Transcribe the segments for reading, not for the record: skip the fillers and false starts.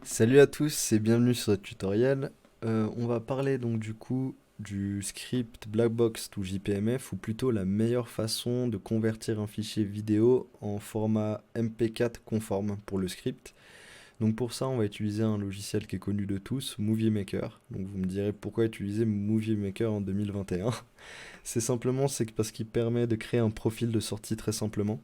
Salut à tous et bienvenue sur ce tutoriel. On va parler donc du coup du script Blackbox to JPMF ou plutôt la meilleure façon de convertir un fichier vidéo en format MP4 conforme pour le script. Donc pour ça on va utiliser un logiciel qui est connu de tous, Movie Maker. Donc vous me direz pourquoi utiliser Movie Maker en 2021. C'est parce qu'il permet de créer un profil de sortie très simplement.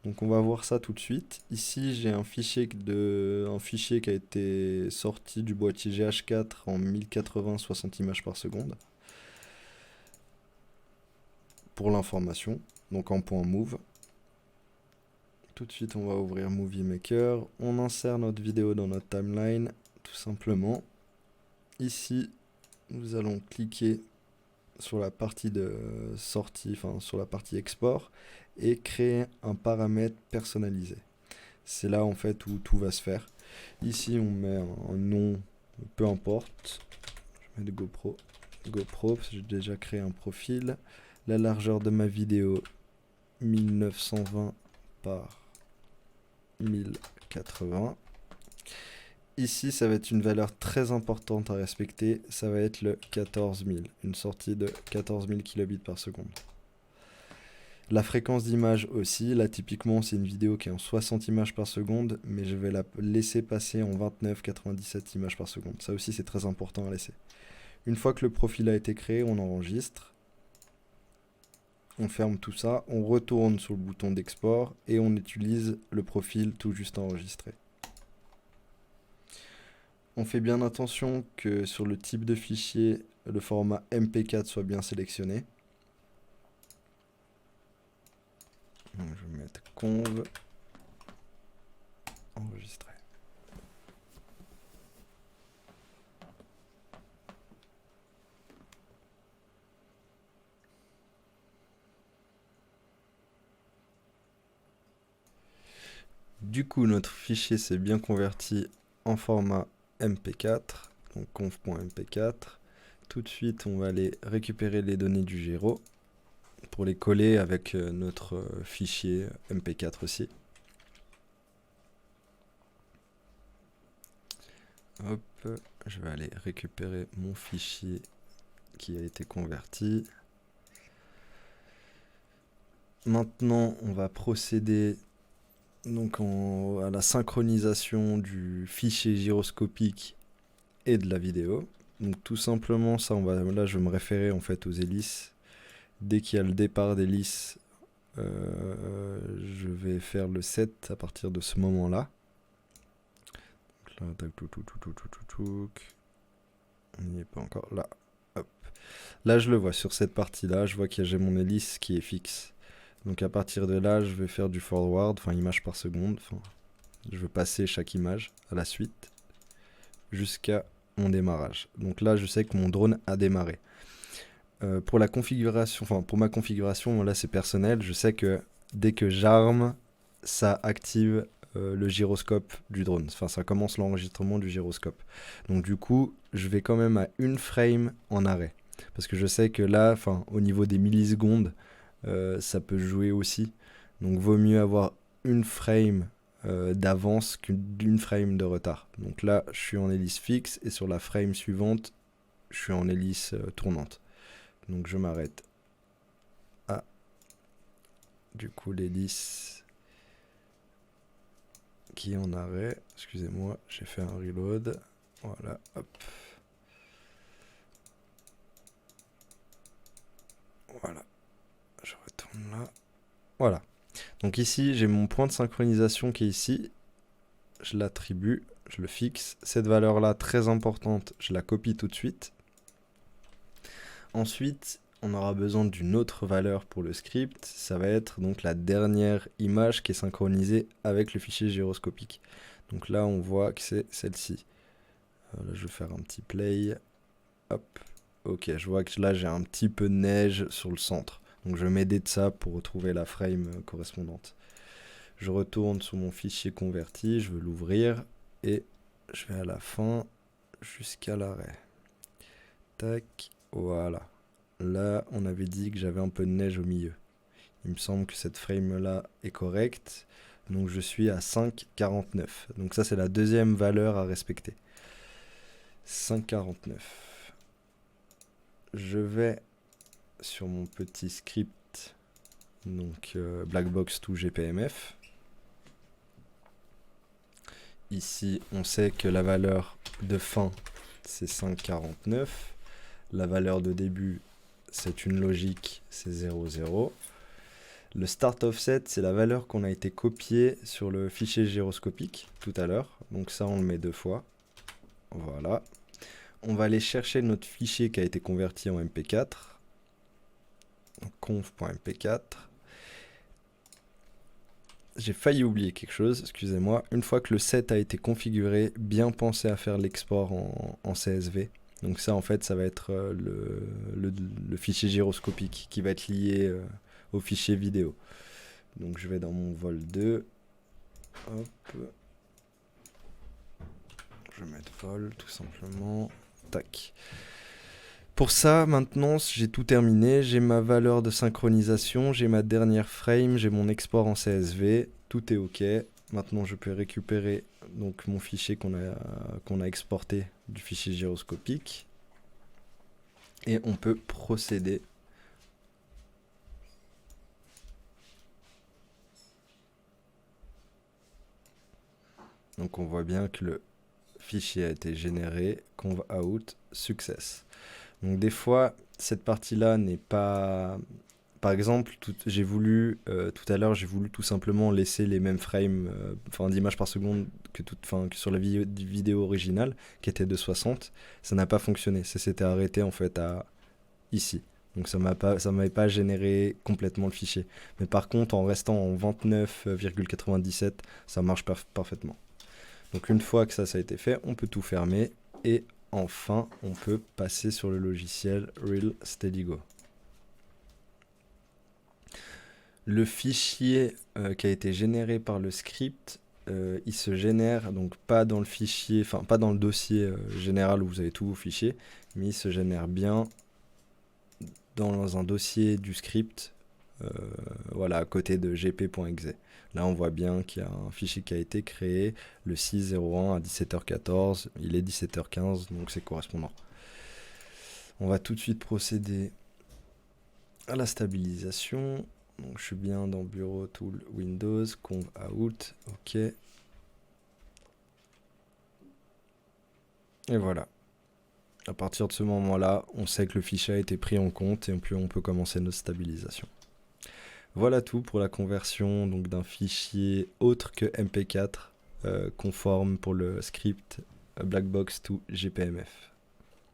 Donc on va voir ça tout de suite. Ici j'ai un fichier qui a été sorti du boîtier GH4 en 1080 60 images par seconde pour l'information, donc en point .move. Tout de suite on va ouvrir Movie Maker, on insère notre vidéo dans notre timeline tout simplement. Ici nous allons cliquer sur la partie de sortie, enfin sur la partie export et créer un paramètre personnalisé. C'est là en fait où tout va se faire. Ici on met un nom, peu importe. Je mets de GoPro. GoPro, parce que j'ai déjà créé un profil. La largeur de ma vidéo 1920 par 1080. Ici ça va être une valeur très importante à respecter. Ça va être le 14000, une sortie de 14000 kilobits par seconde. La fréquence d'image aussi, là typiquement c'est une vidéo qui est en 60 images par seconde, mais je vais la laisser passer en 29,97 images par seconde. Ça aussi c'est très important à laisser. Une fois que le profil a été créé, on enregistre. On ferme tout ça, on retourne sur le bouton d'export et on utilise le profil tout juste enregistré. On fait bien attention que sur le type de fichier, le format MP4 soit bien sélectionné. Donc, je vais mettre conv enregistré. Du coup, notre fichier s'est bien converti en format MP4, donc conf.mp4. Tout de suite, on va aller récupérer les données du gyro pour les coller avec notre fichier MP4 aussi. Hop, je vais aller récupérer mon fichier qui a été converti. Maintenant, on va procéder donc à la synchronisation du fichier gyroscopique et de la vidéo. Donc tout simplement, là je vais me référer en fait aux hélices. Dès qu'il y a le départ d'hélice, je vais faire le set à partir de ce moment-là. Là, on n'y est pas encore. Là, hop. Là, je le vois sur cette partie-là. Je vois que j'ai mon hélice qui est fixe. Donc à partir de là, je vais faire du forward, enfin image par seconde. Je vais passer chaque image à la suite jusqu'à mon démarrage. Donc là, je sais que mon drone a démarré. Pour la configuration, enfin pour ma configuration, là c'est personnel. Je sais que dès que j'arme, ça active le gyroscope du drone. Enfin, ça commence l'enregistrement du gyroscope. Donc du coup, je vais quand même à une frame en arrêt. Parce que je sais que là, enfin, au niveau des millisecondes, ça peut jouer aussi. Donc vaut mieux avoir une frame d'avance qu'une frame de retard. Donc là, je suis en hélice fixe et sur la frame suivante, je suis en hélice tournante. Donc je m'arrête à du coup l'hélice qui est en arrêt. Excusez-moi, j'ai fait un reload. Voilà, hop. Voilà, je retourne là. Voilà. Donc ici, j'ai mon point de synchronisation qui est ici. Je l'attribue, je le fixe. Cette valeur-là, très importante, je la copie tout de suite. Ensuite, on aura besoin d'une autre valeur pour le script. Ça va être donc la dernière image qui est synchronisée avec le fichier gyroscopique. Donc là, on voit que c'est celle-ci. Là, je vais faire un petit play. Hop. Ok, je vois que là, j'ai un petit peu de neige sur le centre. Donc je vais m'aider de ça pour retrouver la frame correspondante. Je retourne sur mon fichier converti, je veux l'ouvrir et je vais à la fin jusqu'à l'arrêt. Tac, voilà. Là, on avait dit que j'avais un peu de neige au milieu. Il me semble que cette frame là est correcte. Donc je suis à 5,49. Donc ça c'est la deuxième valeur à respecter. 5,49. Je vais sur mon petit script, donc Blackbox2GPMF. Ici on sait que la valeur de fin c'est 5,49. La valeur de début c'est une logique, c'est 0,0. Le start offset, c'est la valeur qu'on a été copiée sur le fichier gyroscopique tout à l'heure. Donc ça, on le met 2 fois. Voilà. On va aller chercher notre fichier qui a été converti en MP4. Conf.mp4. J'ai failli oublier quelque chose, excusez-moi. Une fois que le set a été configuré, bien penser à faire l'export en CSV. Donc ça, en fait, ça va être le fichier gyroscopique qui va être lié au fichier vidéo. Donc je vais dans mon vol 2. Hop. Je vais mettre vol tout simplement. Tac. Pour ça, maintenant, j'ai tout terminé. J'ai ma valeur de synchronisation, j'ai ma dernière frame, j'ai mon export en CSV. Tout est OK. Maintenant, je peux récupérer donc mon fichier qu'on a exporté du fichier gyroscopique. Et on peut procéder. Donc on voit bien que le fichier a été généré, conv out, success. Donc des fois, cette partie-là n'est pas... Par exemple, j'ai voulu, tout à l'heure, j'ai voulu tout simplement laisser les mêmes frames, d'images par seconde que sur la vidéo originale, qui était de 60. Ça n'a pas fonctionné, ça s'était arrêté en fait à ici. Donc ça m'avait pas généré complètement le fichier. Mais par contre, en restant en 29,97, ça marche parfaitement. Donc une fois que ça a été fait, on peut tout fermer et enfin on peut passer sur le logiciel Real Steady Go. Le fichier qui a été généré par le script, il se génère donc pas dans le fichier, pas dans le dossier général où vous avez tous vos fichiers, mais il se génère bien dans un dossier du script, voilà, à côté de gp.exe. Là, on voit bien qu'il y a un fichier qui a été créé le 6/01 à 17h14. Il est 17h15, donc c'est correspondant. On va tout de suite procéder à la stabilisation. Donc, je suis bien dans Bureau, Tool, Windows, Conv Out, OK. Et voilà. À partir de ce moment-là, on sait que le fichier a été pris en compte et on peut commencer notre stabilisation. Voilà tout pour la conversion d'un fichier autre que MP4 conforme pour le script Blackbox2GPMF.